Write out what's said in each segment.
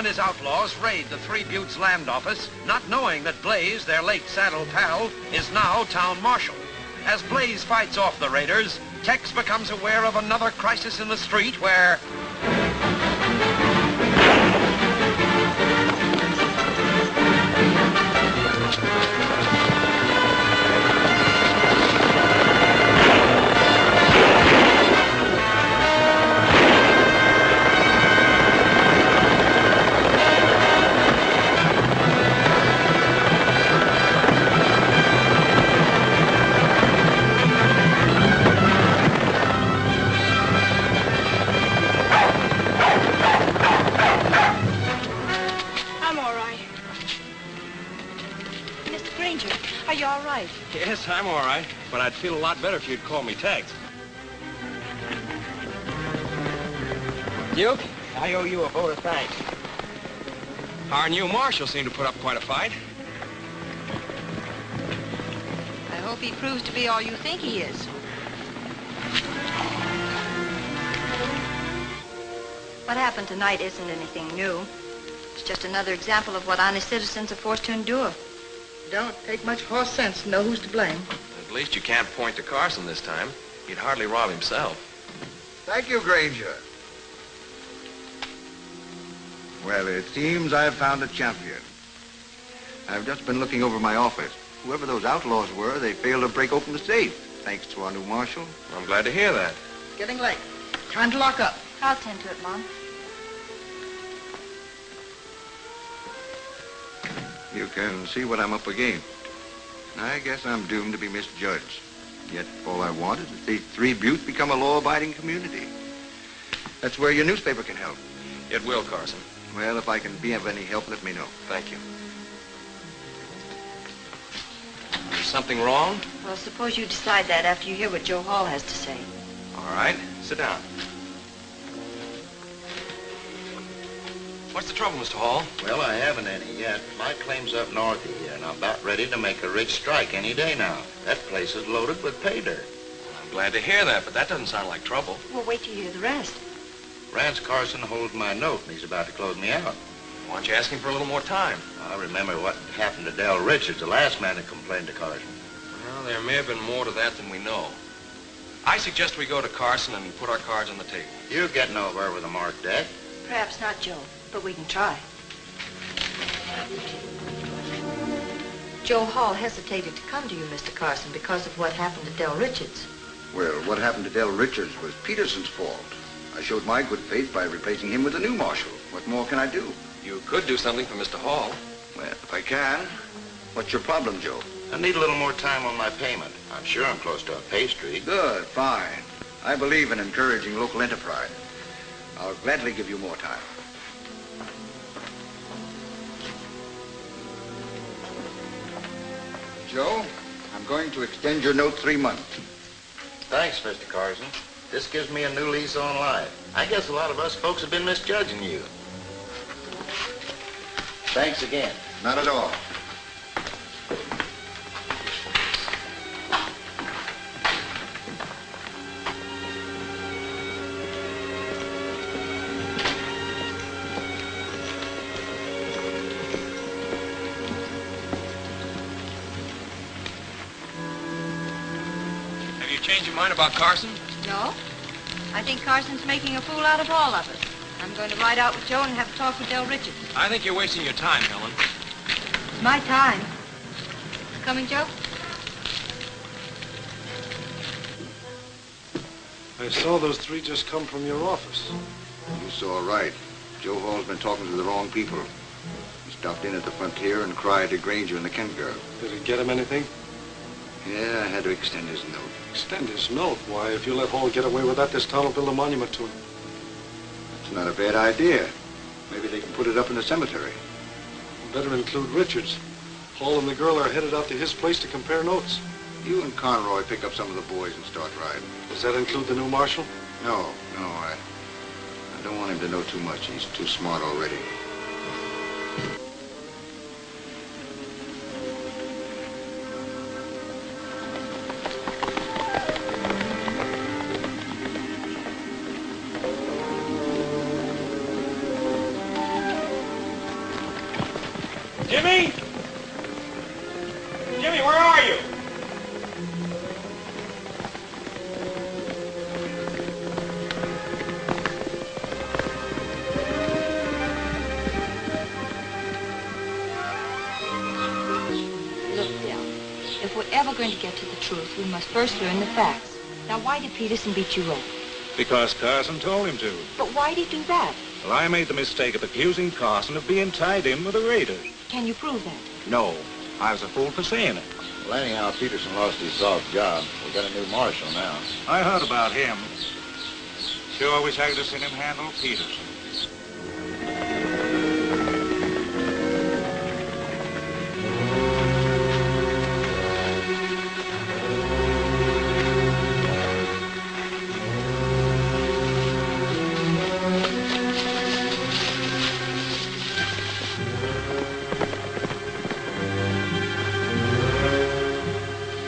and his outlaws raid the Three Buttes land office, not knowing that Blaze, their late saddle pal, is now town marshal. As Blaze fights off the raiders, Tex becomes aware of another crisis in the street where... Yes, I'm all right, but I'd feel a lot better if you'd call me Tex. Duke, I owe you a vote of thanks. Our new marshal seemed to put up quite a fight. I hope he proves to be all you think he is. What happened tonight isn't anything new. It's just another example of what honest citizens are forced to endure. Don't take much horse sense to know who's to blame. At least you can't point to Carson this time. He'd hardly rob himself. Thank you, Granger. Well, it seems I've found a champion. I've just been looking over my office. Whoever those outlaws were, they failed to break open the safe, thanks to our new marshal. I'm glad to hear that. It's getting late. Time to lock up. I'll tend to it, Mom. You can see what I'm up against. I guess I'm doomed to be misjudged. Yet all I want is that these Three Buttes become a law-abiding community. That's where your newspaper can help. It will, Carson. Well, if I can be of any help, let me know. Thank you. Is something wrong? Well, suppose you decide that after you hear what Joe Hall has to say. All right. Sit down. What's the trouble, Mr. Hall? Well, I haven't any yet. My claim's up north of here, and I'm about ready to make a rich strike any day now. That place is loaded with pay dirt. I'm glad to hear that, but that doesn't sound like trouble. Well, wait till you hear the rest. Rance Carson holds my note, and he's about to close me out. Why don't you ask him for a little more time? I remember what happened to Del Richards, the last man that complained to Carson. Well, there may have been more to that than we know. I suggest we go to Carson and put our cards on the table. You're getting over with a marked deck. Perhaps not, Joe, but we can try. Joe Hall hesitated to come to you, Mr. Carson, because of what happened to Del Richards. Well, what happened to Del Richards was Peterson's fault. I showed my good faith by replacing him with a new marshal. What more can I do? You could do something for Mr. Hall. Well, if I can. What's your problem, Joe? I need a little more time on my payment. I'm sure I'm close to a pay streak. Good, fine. I believe in encouraging local enterprise. I'll gladly give you more time. Joe, I'm going to extend your note 3 months. Thanks, Mr. Carson. This gives me a new lease on life. I guess a lot of us folks have been misjudging you. Thanks again. Not at all. Change your mind about Carson? No. I think Carson's making a fool out of all of us. I'm going to ride out with Joe and have a talk with Del Richards. I think you're wasting your time, Helen. It's my time. Coming, Joe? I saw those three just come from your office. You saw right. Joe Hall's been talking to the wrong people. He stopped in at the frontier and cried to Granger and the Kent girl. Did it get him anything? Yeah, I had to extend his note. Extend his note? Why, if you let Hall get away with that, this town will build a monument to him. It's not a bad idea. Maybe they can put it up in the cemetery. Better include Richards. Hall and the girl are headed out to his place to compare notes. You and Conroy pick up some of the boys and start riding. Does that include the new marshal? No, I don't want him to know too much. He's too smart already. Jimmy? Jimmy, where are you? Look, Del, if we're ever going to get to the truth, we must first learn the facts. Now, why did Peterson beat you up? Because Carson told him to. But why'd he do that? Well, I made the mistake of accusing Carson of being tied in with the raiders. Can you prove that? No, I was a fool for saying it. Well, anyhow, Peterson lost his soft job. We got a new marshal now. I heard about him. Sure wish I could have seen him handle Peterson.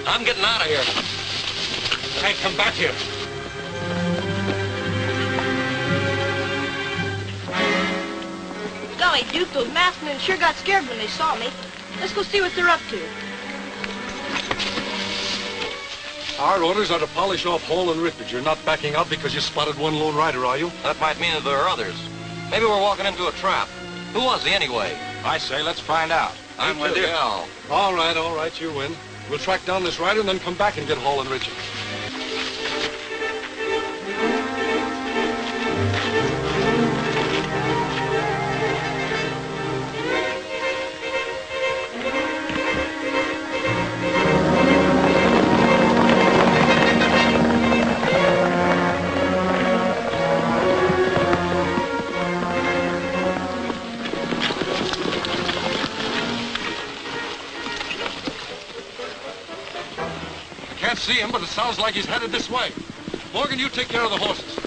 I'm getting out of here. Can't come back here. Golly, Duke, those masked men sure got scared when they saw me. Let's go see what they're up to. Our orders are to polish off Hall and Rippage. You're not backing out because you spotted one lone rider, are you? That might mean that there are others. Maybe we're walking into a trap. Who was he anyway? I say, let's find out. I'm with you. Yeah. All right, you win. We'll track down this rider and then come back and get Hall and Richard. See him, but it sounds like he's headed this way. Morgan, you take care of the horses.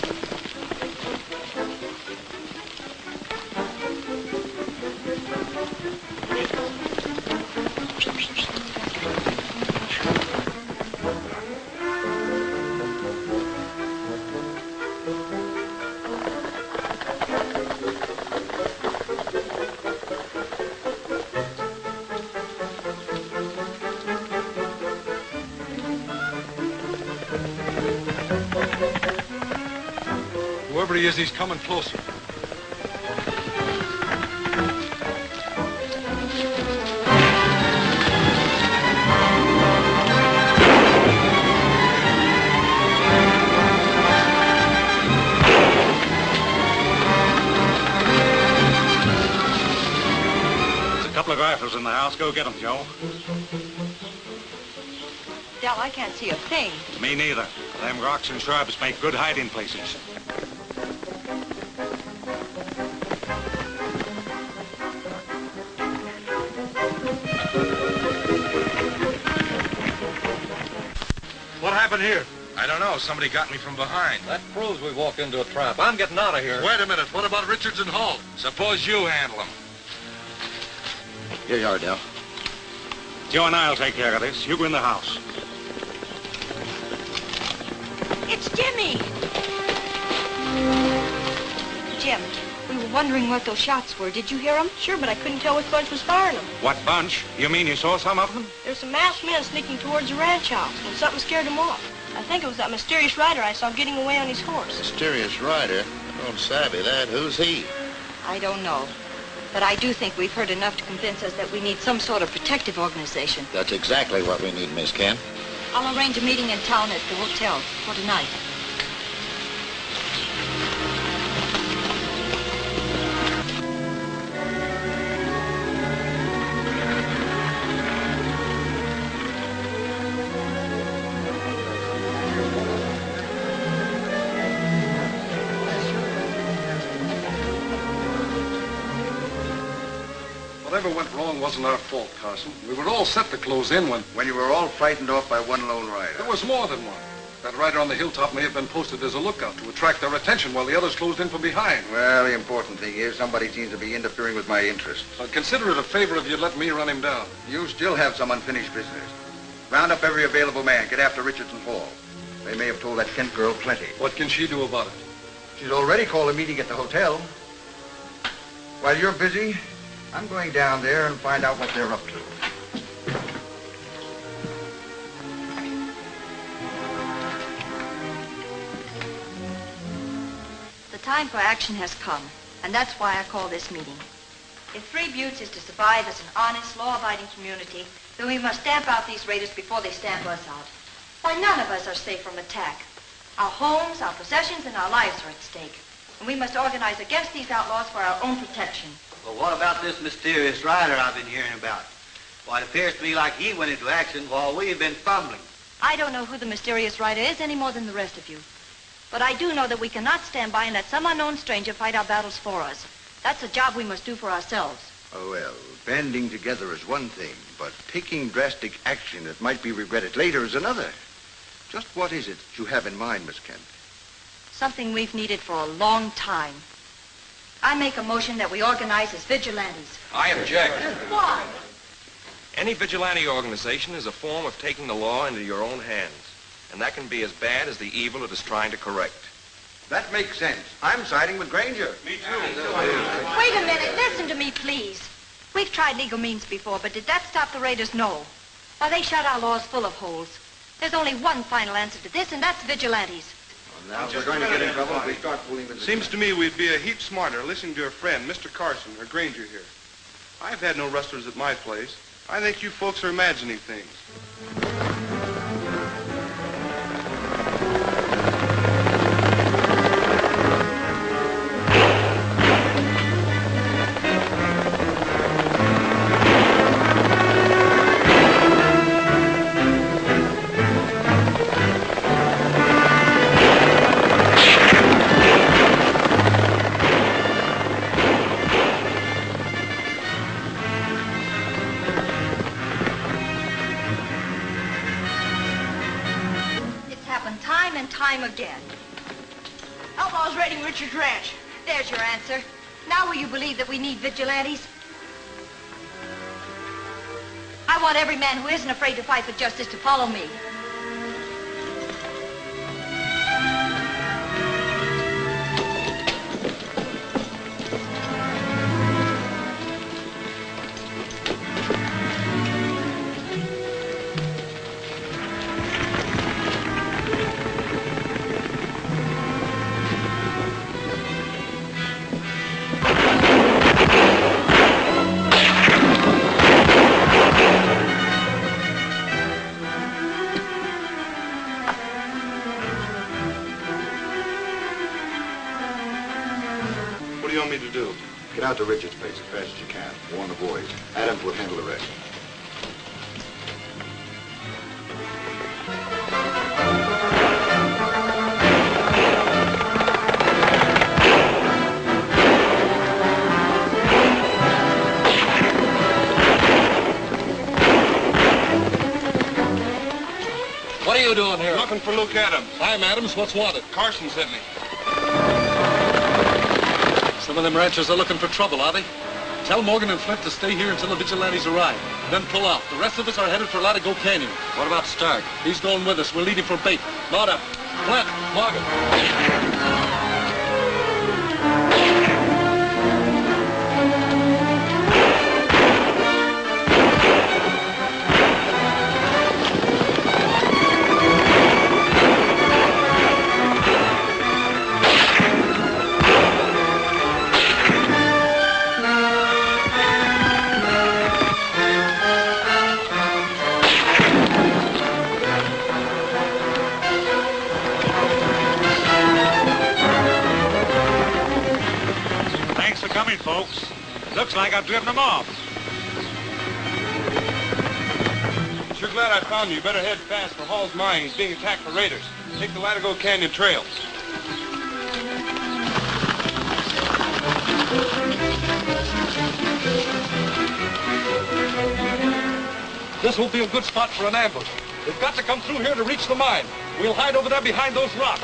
Whoever he is, he's coming closer. There's a couple of rifles in the house. Go get them, Joe. Del, I can't see a thing. Me neither. Them rocks and shrubs make good hiding places. What happened here? I don't know. Somebody got me from behind. That proves we walked into a trap. I'm getting out of here. Wait a minute. What about Richards and Hall? Suppose you handle them. Here you are, Del. Joe and I'll take care of this. You go in the house. It's Jimmy! Jim, we were wondering what those shots were. Did you hear them? Sure, but I couldn't tell which bunch was firing them. What bunch? You mean you saw some of them? There's some masked men sneaking towards the ranch house, and something scared them off. I think it was that mysterious rider I saw getting away on his horse. Mysterious rider? Don't savvy that. Who's he? I don't know. But I do think we've heard enough to convince us that we need some sort of protective organization. That's exactly what we need, Miss Kent. I'll arrange a meeting in town at the hotel for tonight. Whatever went wrong wasn't our fault, Carson. We were all set to close in when you were all frightened off by one lone rider. there was more than one. That rider on the hilltop may have been posted as a lookout to attract their attention while the others closed in from behind. Well, the important thing is somebody seems to be interfering with my interests. I'd consider it a favor if you'd let me run him down. You still have some unfinished business. Round up every available man. Get after Richards and Hall. They may have told that Kent girl plenty. What can she do about it? She's already called a meeting at the hotel. While you're busy, I'm going down there and find out what they're up to. The time for action has come, and that's why I call this meeting. If Three Buttes is to survive as an honest, law-abiding community, then we must stamp out these raiders before they stamp us out. Why, none of us are safe from attack. Our homes, our possessions, and our lives are at stake. And we must organize against these outlaws for our own protection. Well, what about this mysterious rider I've been hearing about? Well, it appears to me like he went into action while we have been fumbling. I don't know who the mysterious rider is any more than the rest of you. But I do know that we cannot stand by and let some unknown stranger fight our battles for us. That's a job we must do for ourselves. Oh, well, banding together is one thing, but taking drastic action that might be regretted later is another. Just what is it that you have in mind, Miss Kent? Something we've needed for a long time. I make a motion that we organize as vigilantes. I object. Why? Any vigilante organization is a form of taking the law into your own hands. And that can be as bad as the evil it is trying to correct. That makes sense. I'm siding with Granger. Me too. Wait a minute. Listen to me, please. We've tried legal means before, but did that stop the raiders? No. Why, they shot our laws full of holes. There's only one final answer to this, and that's vigilantes. Well, now we're going to get in trouble if we start fooling with the... Seems to me we'd be a heap smarter listening to your friend, Mr. Carson, or Granger here. I've had no rustlers at my place. I think you folks are imagining things. Time again. Outlaws raiding Richard's ranch. There's your answer. Now will you believe that we need vigilantes? I want every man who isn't afraid to fight for justice to follow me. Get out to Richard's place as fast as you can. Warn the boys. Adams will handle the rest. What are you doing here? Looking for Luke Adams. I'm Adams. What's wanted? Carson sent me. Some of them ranchers are looking for trouble, are they? Tell Morgan and Flint to stay here until the vigilantes arrive. Then pull out. The rest of us are headed for Latigo Canyon. What about Stark? He's going with us. We'll lead him for bait. Load up. Flint, Morgan. Folks, looks like I've driven them off. Sure glad I found you. You better head fast for Hall's mine. He's being attacked by raiders. Take the Latigo Canyon Trail. This will be a good spot for an ambush. They've got to come through here to reach the mine. We'll hide over there behind those rocks.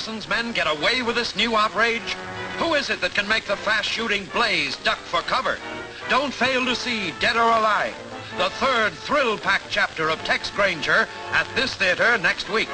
Carson's men get away with this new outrage? Who is it that can make the fast-shooting Blaze duck for cover? Don't fail to see Dead or Alive, the third thrill-packed chapter of Tex Granger at this theater next week.